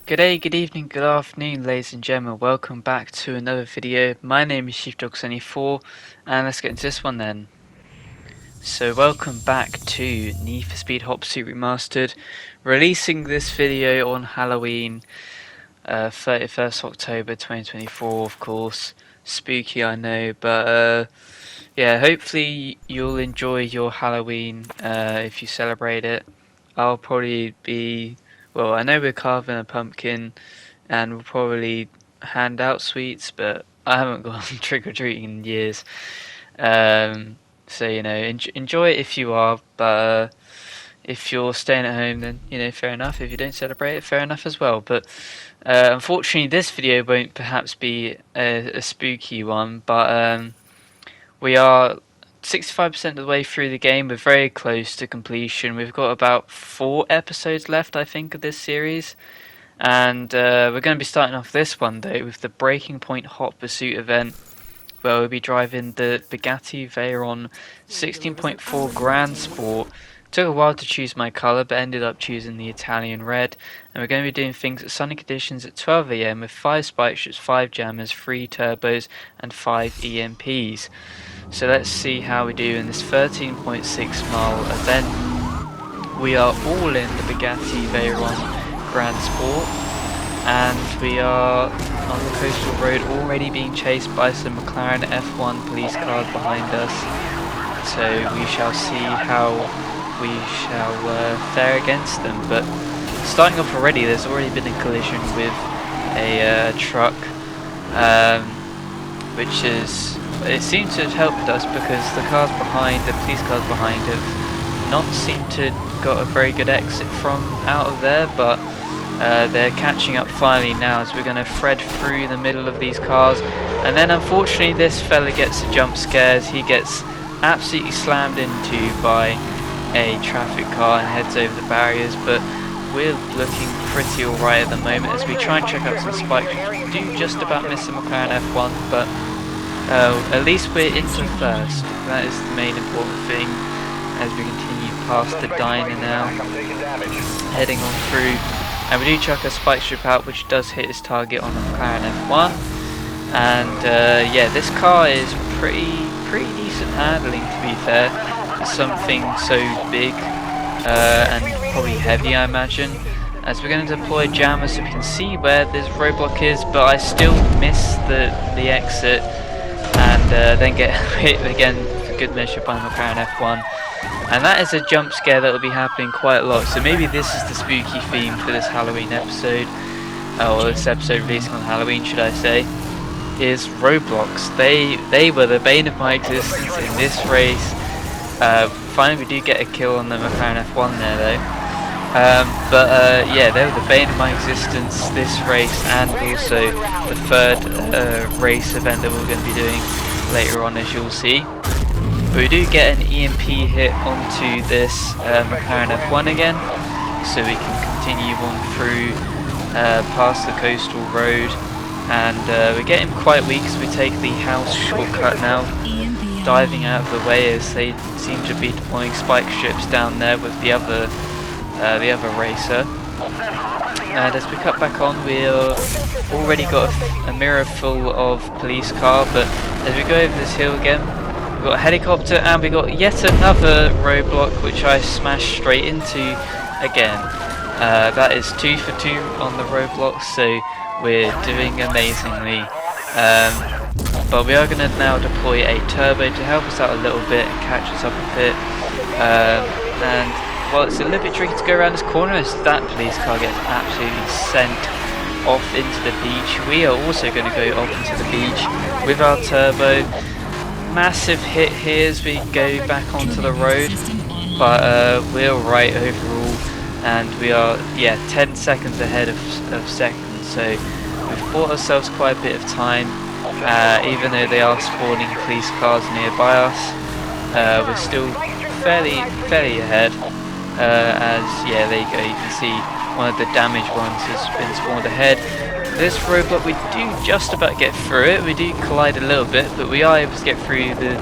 Good day, good evening, good afternoon, ladies and gentlemen. Welcome back to another video. My name is Sheepdog74, and let's get into this one then. So, welcome back to Need for Speed Hot Pursuit Remastered. Releasing this video on Halloween, 31st October 2024, of course. Spooky, I know, but yeah, hopefully you'll enjoy your Halloween if you celebrate it. I'll probably be, well, I know we're carving a pumpkin and we'll probably hand out sweets, but I haven't gone trick-or-treating in years. So, enjoy it if you are, but if you're staying at home, then, fair enough. If you don't celebrate it, fair enough as well. But unfortunately, this video won't perhaps be a spooky one, but we are 65% of the way through the game. We're very close to completion. We've got about 4 episodes left, I think, of this series. And we're going to be starting off this one, though, with the Breaking Point Hot Pursuit event, where we'll be driving the Bugatti Veyron 16.4 Grand Sport. Took a while to choose my colour, but ended up choosing the Italian red. And we're going to be doing things at sunny conditions at 12 AM with 5 spike strips, 5 jammers, 3 turbos, and 5 EMPs. So let's see how we do in this 13.6 mile event. We are all in the Bugatti Veyron Grand Sport, and we are on the coastal road already being chased by some McLaren F1 police cars behind us. So we shall see how we shall fare against them. But starting off already, there's already been a collision with a truck, which is, it seems to have helped us because the cars behind, the police cars behind, have not seemed to got a very good exit from out of there, but they're catching up finally now as we're going to thread through the middle of these cars. And then unfortunately this fella gets a jump scare as he gets absolutely slammed into by a traffic car and heads over the barriers. But we're looking pretty alright at the moment as we try and check out some spikes. We do just about miss the McLaren F1, but at least we're into first. That is the main important thing as we continue past the diner now, heading on through. And we do chuck a spike strip out, which does hit its target on the McLaren F1. And yeah, this car is pretty decent handling, to be fair, for something so big and probably heavy, I imagine. As we're going to deploy jammers so we can see where this roadblock is, but I still miss the exit and then get hit again for good measure by the McLaren F1. And that is a jump scare that will be happening quite a lot, so maybe this is the spooky theme for this Halloween episode, or this episode releasing on Halloween should I say, is roadblocks. They were the bane of my existence in this race. Finally we do get a kill on the McLaren F1 there though. Yeah, they were the bane of my existence this race, and also the third race event that we're going to be doing later on, as you'll see. But we do get an EMP hit onto this McLaren F1 again, so we can continue on through past the coastal road, and we're getting quite weak as we take the house shortcut now, diving out of the way as they seem to be deploying spike strips down there with the other racer. And as we cut back on, we've already got a mirror full of police car, but as we go over this hill again, we've got a helicopter and we got yet another roadblock which I smashed straight into again. That is 2 for 2 on the roadblocks, so we're doing amazingly. But we are going to now deploy a turbo to help us out a little bit and catch us up a bit. And well, it's a little bit tricky to go around this corner as that police car gets absolutely sent off into the beach. We are also going to go off into the beach with our turbo. Massive hit here as we go back onto the road, but we're alright overall, and we are 10 seconds ahead of second, so we've bought ourselves quite a bit of time, even though they are spawning police cars nearby us. We're still fairly ahead, as there you go, you can see one of the damaged ones has been spawned ahead. This roadblock, we do just about get through it. We do collide a little bit, but we are able to get through the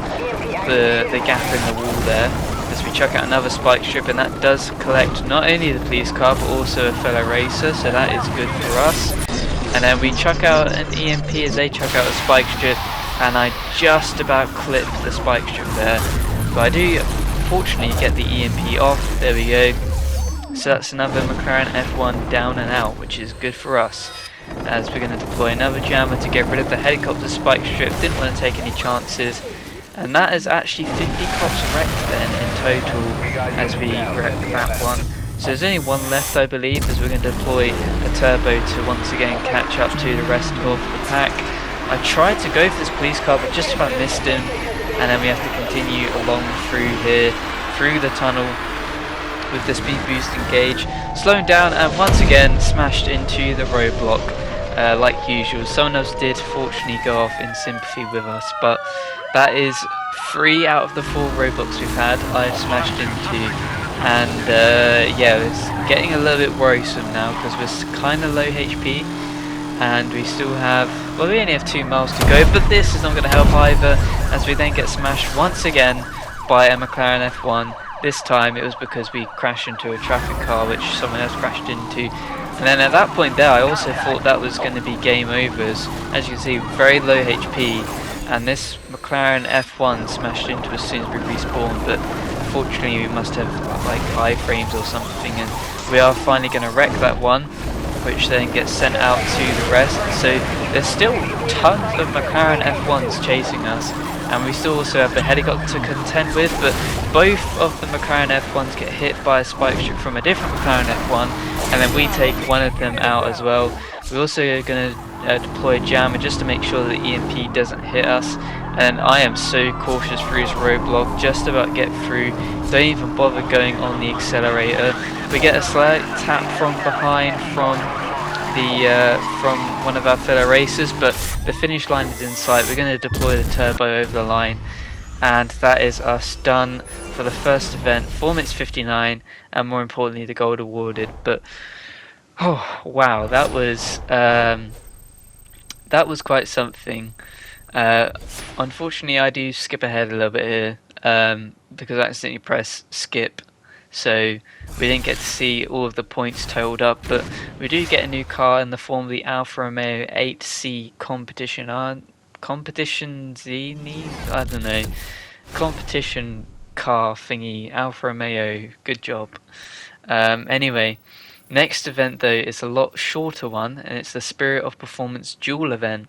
gap in the wall there. as we chuck out another spike strip, and that does collect not only the police car but also a fellow racer, so that is good for us. And then we chuck out an EMP as they chuck out a spike strip, and I just about clip the spike strip there, but I do fortunately get the EMP off. There we go. So that's another McLaren F1 down and out, which is good for us, as we're going to deploy another jammer to get rid of the helicopter spike strip. Didn't want to take any chances, and that is actually 50 cops wrecked then in total as we wreck that one. So there's only one left, I believe, as we're going to deploy a turbo to once again catch up to the rest of the pack. I tried to go for this police car but just about missed him, and then we have to continue along through here, through the tunnel with the speed boost engage, slowing down, and once again smashed into the roadblock like usual. Someone else did fortunately go off in sympathy with us, but that is 3 out of the 4 roadblocks we've had I've smashed into, and yeah, it's getting a little bit worrisome now because we're kind of low HP and we still have, well, we only have 2 miles to go, but this is not going to help either, as we then get smashed once again by a McLaren F1. This time it was because we crashed into a traffic car which someone else crashed into, and then at that point there I also thought that was going to be game overs. As you can see, very low HP, and this McLaren F1 smashed into as soon as we respawned, but fortunately we must have like iframes or something, and we are finally going to wreck that one, which then gets sent out to the rest. So there's still tons of McLaren F1s chasing us, and we still also have the helicopter to contend with, but both of the McLaren F1s get hit by a spike strip from a different McLaren F1, and then we take one of them out as well. We're also going to deploy a jammer just to make sure that the EMP doesn't hit us, and I am so cautious through this roadblock, just about get through, don't even bother going on the accelerator. We get a slight tap from behind from one of our fellow racers, but the finish line is in sight. We're going to deploy the turbo over the line, and that is us done for the first event, 4 minutes 59, and more importantly the gold awarded. But oh wow, that was quite something. Unfortunately I do skip ahead a little bit here because I accidentally pressed skip, so we didn't get to see all of the points totaled up, but we do get a new car in the form of the Alfa Romeo 8C competition Zini? I don't know, competition car thingy, Alfa Romeo, good job. Anyway, next event though is a lot shorter one, and it's the Spirit of Performance dual event,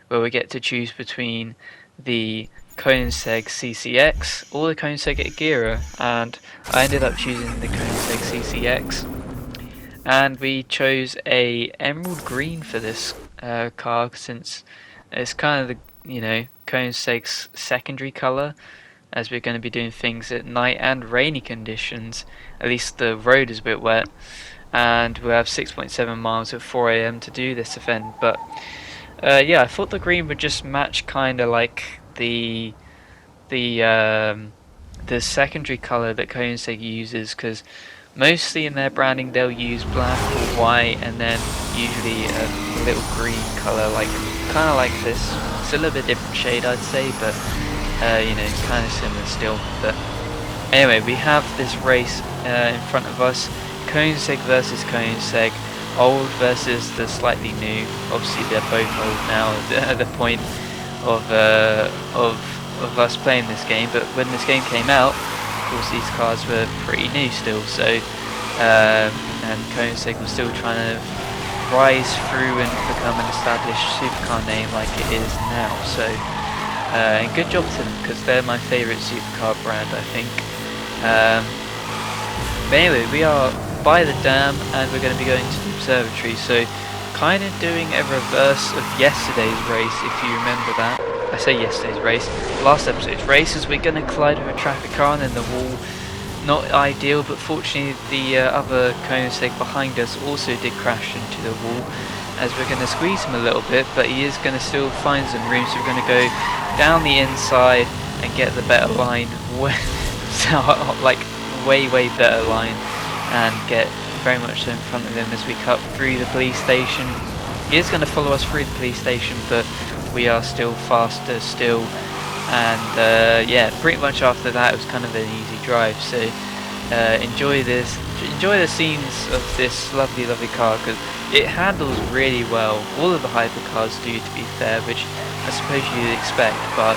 where we get to choose between the Koenigsegg CCX or the Koenigsegg Agera, and I ended up choosing the Koenigsegg CCX, and we chose a emerald green for this car, since it's kind of the, you know, Koenigsegg's secondary colour, as we're going to be doing things at night and rainy conditions. At least the road is a bit wet, and we have 6.7 miles at 4 AM to do this event. But yeah, I thought the green would just match kind of like the secondary color that Koenigsegg uses, because mostly in their branding they'll use black or white, and then usually a little green color, like kind of like this. It's a little bit different shade, I'd say, but you know, kind of similar still. But anyway, we have this race in front of us: Koenigsegg versus Koenigsegg, old versus the slightly new. Obviously they're both old now at the point of us playing this game, but when this game came out, of course these cars were pretty new still, so and Koenigsegg was still trying to rise through and become an established supercar name like it is now. So and good job to them, because they're my favourite supercar brand, I think. But anyway, we are by the dam and we're going to be going to the observatory, so kind of doing a reverse of yesterday's race, if you remember that. I say yesterday's race, last episode's race, as we're going to collide with a traffic car and then the wall. Not ideal, but fortunately the other Koenigsegg behind us also did crash into the wall, as we're going to squeeze him a little bit, but he is going to still find some room, so we're going to go down the inside and get the better line, like way better line, and get very much so in front of him as we cut through the police station. He is going to follow us through the police station, but we are still faster still, and yeah, pretty much after that it was kind of an easy drive. So enjoy the scenes of this lovely car, because it handles really well. All of the hypercars do, to be fair, which I suppose you'd expect, but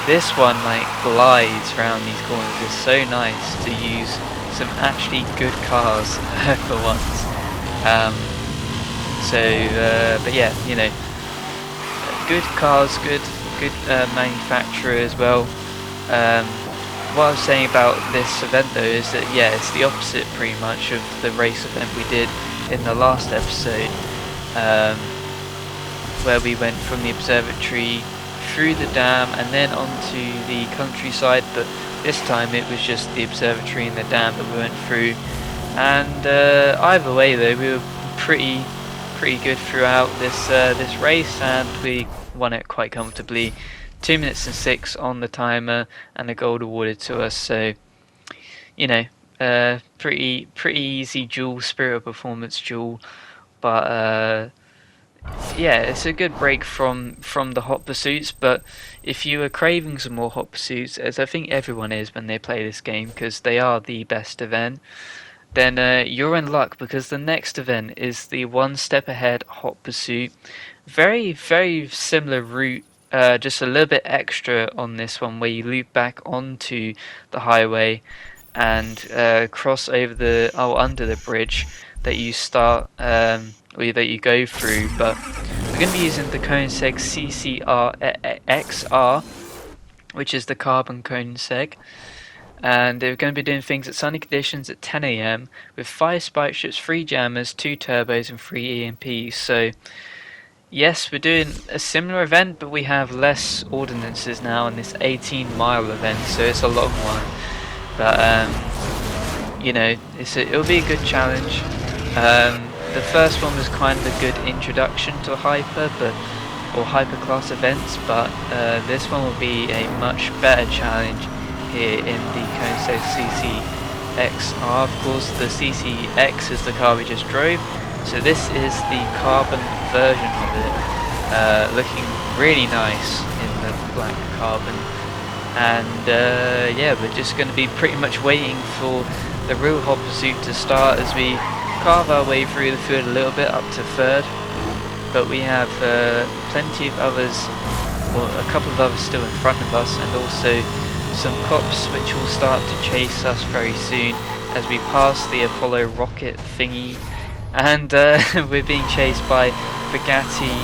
this one like glides around these corners. It's so nice to use some actually good cars for once. But yeah, you know, good cars, good manufacturer as well. What I was saying about this event though is that, yeah, it's the opposite pretty much of the race event we did in the last episode, where we went from the observatory through the dam and then onto the countryside, but this time it was just the observatory and the dam that we went through. And either way though, we were pretty good throughout this race, and we won it quite comfortably. 2 minutes and 6 on the timer, and a gold awarded to us. So, you know, pretty easy duel, spirit of performance duel. But yeah, it's a good break from the hot pursuits. But if you are craving some more hot pursuits, as I think everyone is when they play this game, because they are the best event, then you're in luck, because the next event is the One Step Ahead Hot Pursuit. Very similar route, just a little bit extra on this one, where you loop back onto the highway and cross over under the bridge that you start, or that you go through. But we're going to be using the Koenigsegg CCR XR, which is the carbon Koenigsegg. And they're going to be doing things at sunny conditions at 10 AM with 5 spike strips, 3 jammers, 2 turbos and 3 EMPs. So yes, we're doing a similar event, but we have less ordinances now in this 18-mile event, so it's a long one. But you know, it'll be a good challenge. The first one was kind of a good introduction to hyperclass events, but this one will be a much better challenge here in the Koenigsegg CCXR. Of course, the CCX is the car we just drove, so this is the carbon version of it, looking really nice in the black carbon. And yeah, we're just going to be pretty much waiting for the real hot pursuit to start as we carve our way through the field a little bit up to third. But we have plenty of others, or a couple of others still in front of us, and also some cops which will start to chase us very soon as we pass the Apollo rocket thingy. And we're being chased by Bugatti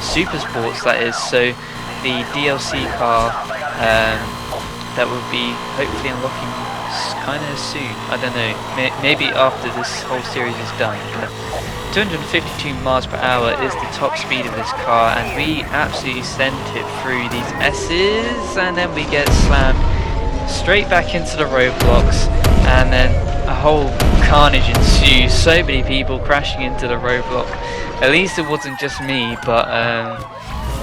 Supersports, that is, so the DLC car that will be hopefully unlocking kind of soon. I don't know, maybe after this whole series is done. But 252 miles per hour is the top speed of this car, and we absolutely sent it through these S's, and then we get slammed straight back into the roadblocks, and then a whole carnage ensues. So many people crashing into the roadblock. At least it wasn't just me, but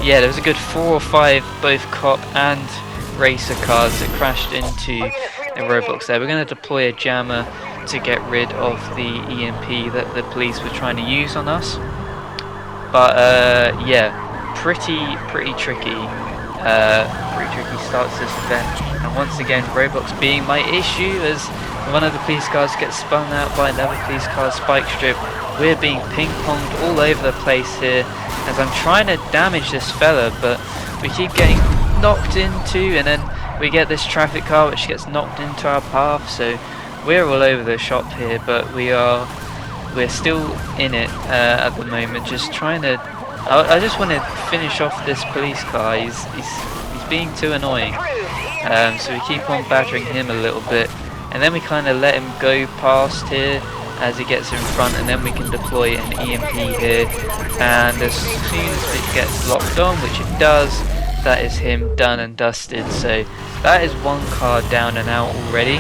yeah, there was a good 4 or 5 both cop and racer cars that crashed into the roadblocks there. We're going to deploy a jammer to get rid of the EMP that the police were trying to use on us. But yeah, pretty tricky. Pretty tricky start to this event. And once again, roadblocks being my issue, as one of the police cars gets spun out by another police car's spike strip. We're being ping-ponged all over the place here as I'm trying to damage this fella, but we keep getting knocked into, and then we get this traffic car which gets knocked into our path. So we're all over the shop here, but we're still in it at the moment, just trying to I just want to finish off this police car. He's being too annoying, so we keep on battering him a little bit, and then we kind of let him go past here as he gets in front, and then we can deploy an EMP here, and as soon as it gets locked on, which it does, that is him done and dusted. So that is one car down and out already.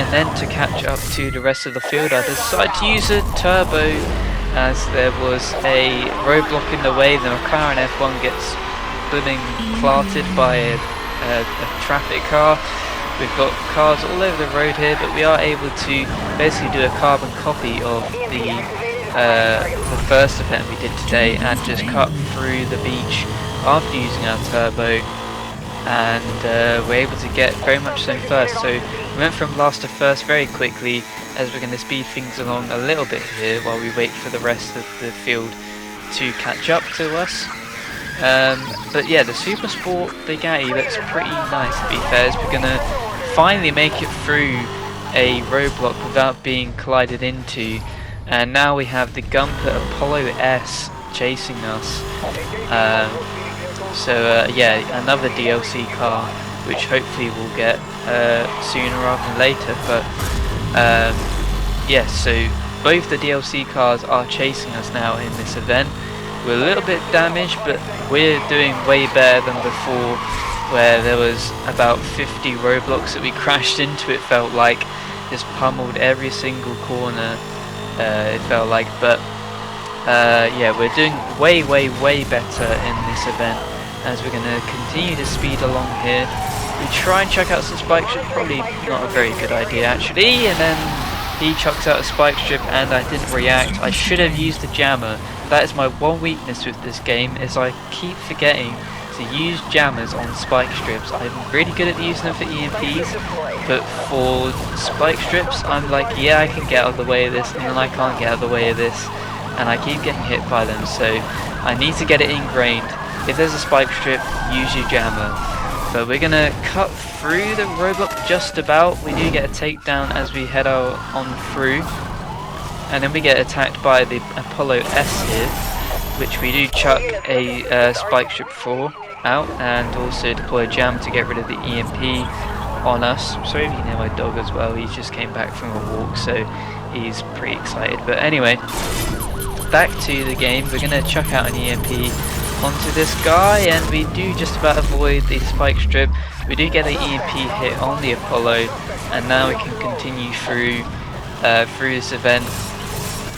And then to catch up to the rest of the field, I decided to use a turbo as there was a roadblock in the way. The McLaren F1 gets blooming clarted by a traffic car. We've got cars all over the road here, but we are able to basically do a carbon copy of the first event we did today and just cut through the beach after using our turbo. and we're able to get very much so first. So we went from last to first very quickly, as we're going to speed things along a little bit here while we wait for the rest of the field to catch up to us. But yeah, the Super Sport Bugatti looks pretty nice, to be fair, as we're going to finally make it through a roadblock without being collided into. And now we have the Gumper Apollo S chasing us. Yeah, another DLC car, which hopefully we'll get sooner rather than later. But yeah, so both the DLC cars are chasing us now in this event. We're a little bit damaged, but we're doing way better than before, where there was about 50 roadblocks that we crashed into. It felt like, just pummeled every single corner. It felt like, but yeah, we're doing way better in this event, as we're going to continue to speed along here. We try and chuck out some spike strip, probably not a very good idea actually, and then he chucks out a spike strip and I didn't react. I should have used the jammer. That is my one weakness with this game, is I keep forgetting to use jammers on spike strips. I'm really good at using them for EMPs, but for spike strips I'm like, yeah, I can get out of the way of this, and then I can't get out of the way of this, and I keep getting hit by them. So I need to get it ingrained. If there's a spike strip, use your jammer. But we're gonna cut through the roadblock just about. We do get a takedown as we head out on through, and then we get attacked by the Apollo S here, which we do chuck a spike strip for out, and also deploy a jam to get rid of the EMP on us. Sorry if you can hear my dog as well, he just came back from a walk, so he's pretty excited. But anyway, back to the game. We're going to chuck out an EMP onto this guy, and we do just about avoid the spike strip. We do get an EMP hit on the Apollo, and now we can continue through this event.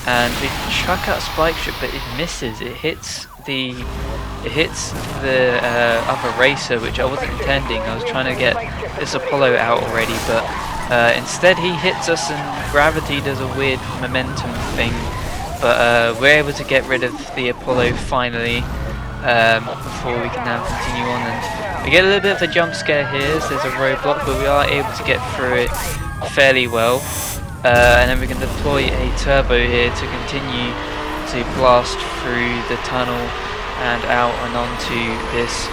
And we chuck out spike strip, but it misses. It hits the other racer, which I wasn't intending. I was trying to get this Apollo out already, but instead he hits us, and gravity does a weird momentum thing. But we're able to get rid of the Apollo finally, before we can now continue on. And we get a little bit of a jump scare here, so there's a roadblock, but we are able to get through it fairly well. And then we can deploy a turbo here to continue to blast through the tunnel and out and onto this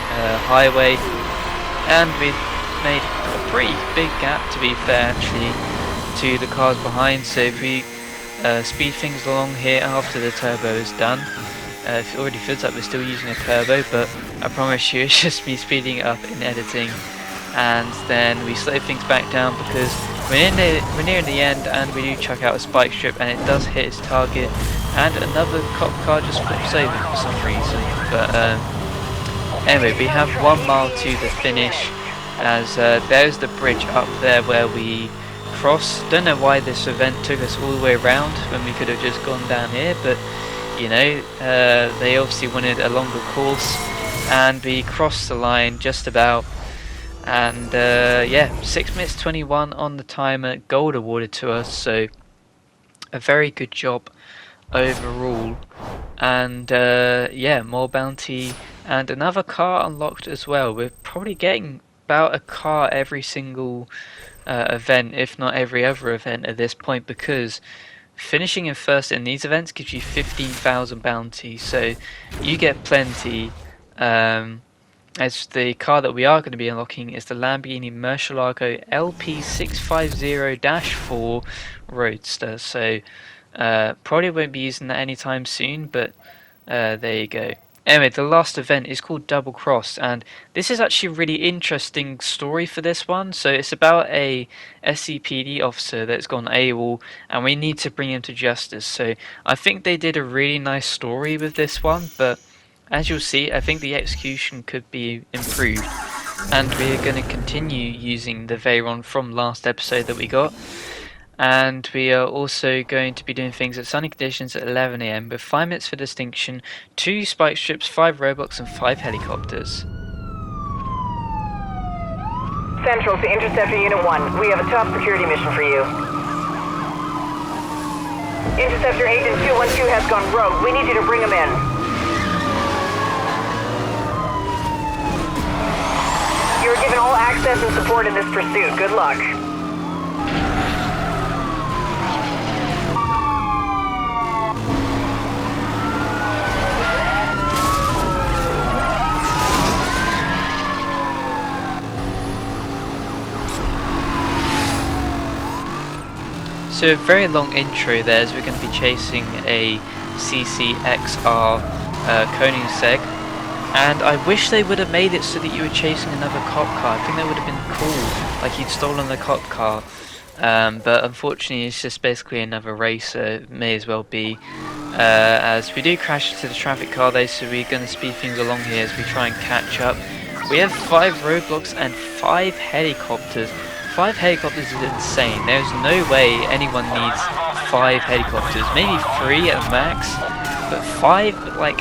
highway. And we've made a pretty big gap, to be fair, actually, to the cars behind. So if we speed things along here after the turbo is done, it already feels like we're still using a turbo, but I promise you it's just me speeding it up in editing. And then we slow things back down because we're near the end, and we do chuck out a spike strip, and it does hit its target, and another cop car just flips over for some reason. But anyway, we have 1 mile to the finish, as there's the bridge up there where we cross. Don't know why this event took us all the way around when we could have just gone down here, but you know, they obviously wanted a longer course, and we crossed the line just about. And yeah, 6 minutes 21 on the timer, gold awarded to us, so a very good job overall. And yeah, more bounty and another car unlocked as well. We're probably getting about a car every single event, if not every other event at this point, because finishing in first in these events gives you 15,000 bounty, so you get plenty. As the car that we are going to be unlocking is the Lamborghini Murcielago LP650-4 Roadster, so probably won't be using that anytime soon, but there you go. Anyway, the last event is called Double Cross, and this is actually a really interesting story for this one. So it's about a SCPD officer that's gone AWOL, and we need to bring him to justice. So I think they did a really nice story with this one, but as you'll see, I think the execution could be improved, and we're going to continue using the Veyron from last episode that we got. And we are also going to be doing things at sunny conditions at 11 AM with 5 minutes for distinction, 2 spike strips, 5 roadblocks and 5 helicopters. Central to Interceptor Unit 1, we have a top security mission for you. Interceptor Agent 212 has gone rogue. We need you to bring him in. Your send some support in this pursuit. Good luck. So a very long intro there, as we're going to be chasing a CCXR Koenigsegg, and I wish they would have made it so that you were chasing another cop car. I think that would have been cool, like you'd stolen the cop car, but unfortunately it's just basically another racer. It may as well be, as we do crash into the traffic car though, so we're going to speed things along here as we try and catch up. We have 5 roadblocks and 5 helicopters. 5 helicopters is insane. There's no way anyone needs 5 helicopters. Maybe 3 at max, but 5, like,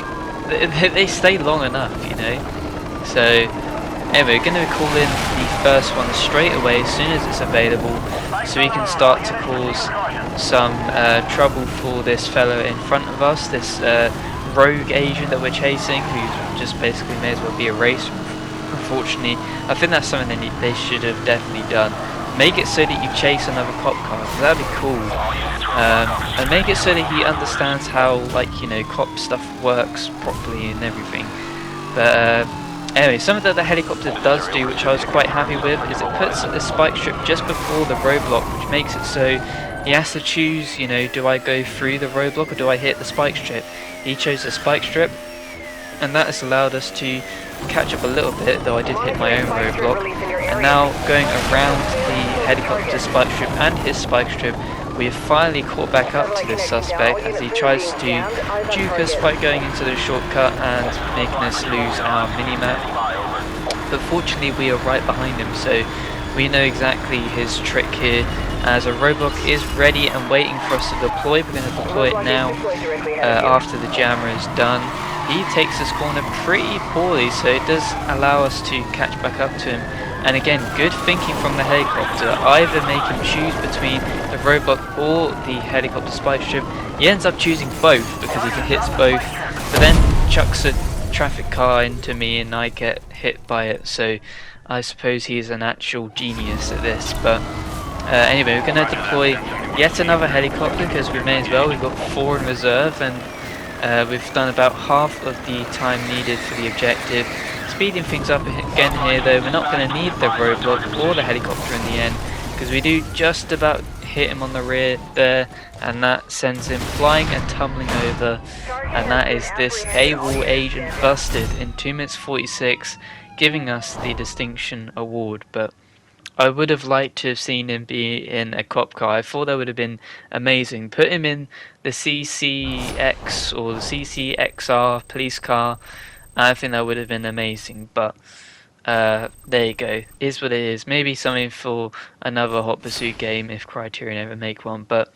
they stay long enough, you know. So anyway, we're going to call in the first one straight away as soon as it's available, so we can start to cause some trouble for this fellow in front of us, this rogue agent that we're chasing, who just basically may as well be erased. Unfortunately, I think that's something they should have definitely done. Make it so that you chase another cop car, that'd be cool. And make it so that he understands how, like, you know, cop stuff works properly and everything. But anyway, something that the helicopter does do, which I was quite happy with, is it puts a spike strip just before the roadblock, which makes it so he has to choose, you know, do I go through the roadblock or do I hit the spike strip? He chose the spike strip, and that has allowed us to catch up a little bit, though I did hit my own roadblock. And now going around the helicopter spike strip and his spike strip, we have finally caught back up to this suspect as he tries to dupe us by going into the shortcut and making us lose our minimap. But fortunately we are right behind him, so we know exactly his trick here, as a roadblock is ready and waiting for us to deploy. We're going to deploy it now after the jammer is done. He takes this corner pretty poorly, so it does allow us to catch back up to him. And again, good thinking from the helicopter. Either make him choose between the roadblock or the helicopter spike strip. He ends up choosing both because he hits both, but then chucks a traffic car into me and I get hit by it. So I suppose he's an actual genius at this. But anyway, we're going to deploy yet another helicopter because we may as well. We've got 4 in reserve, and we've done about half of the time needed for the objective. Speeding things up again here though, we're not going to need the roadblock or the helicopter in the end, because we do just about hit him on the rear there, and that sends him flying and tumbling over, and that is this AWOL agent busted in 2 minutes 46, giving us the distinction award. But I would have liked to have seen him be in a cop car. I thought that would have been amazing. Put him in the CCX or the CCXR police car. I think that would have been amazing. But there you go. Is what it is. Maybe something for another Hot Pursuit game if Criterion ever make one. But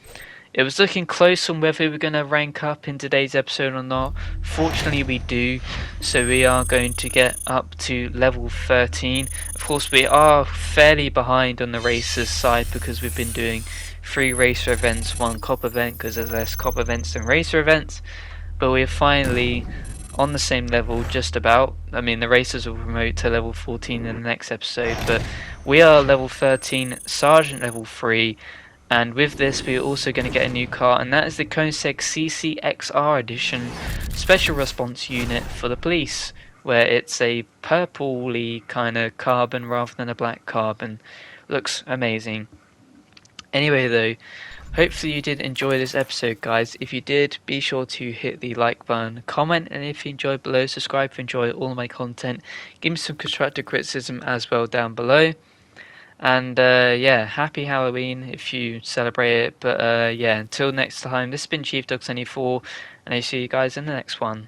it was looking close on whether we were going to rank up in today's episode or not. Fortunately we do, so we are going to get up to level 13. Of course we are fairly behind on the racers side because we've been doing 3 racer events, 1 cop event, because there's less cop events than racer events. But we're finally on the same level, just about. I mean, the racers will promote to level 14 in the next episode, but we are level 13, Sergeant level 3. And with this, we're also going to get a new car, and that is the Koenigsegg CCXR edition special response unit for the police, where it's a purpley kind of carbon rather than a black carbon. Looks amazing. Anyway though, hopefully you did enjoy this episode, guys. If you did, be sure to hit the like button, comment, and if you enjoyed below, subscribe if you enjoy all of my content. Give me some constructive criticism as well down below. And yeah, happy Halloween if you celebrate it. But yeah, until next time, this has been Chief Dog 74, and I'll see you guys in the next one.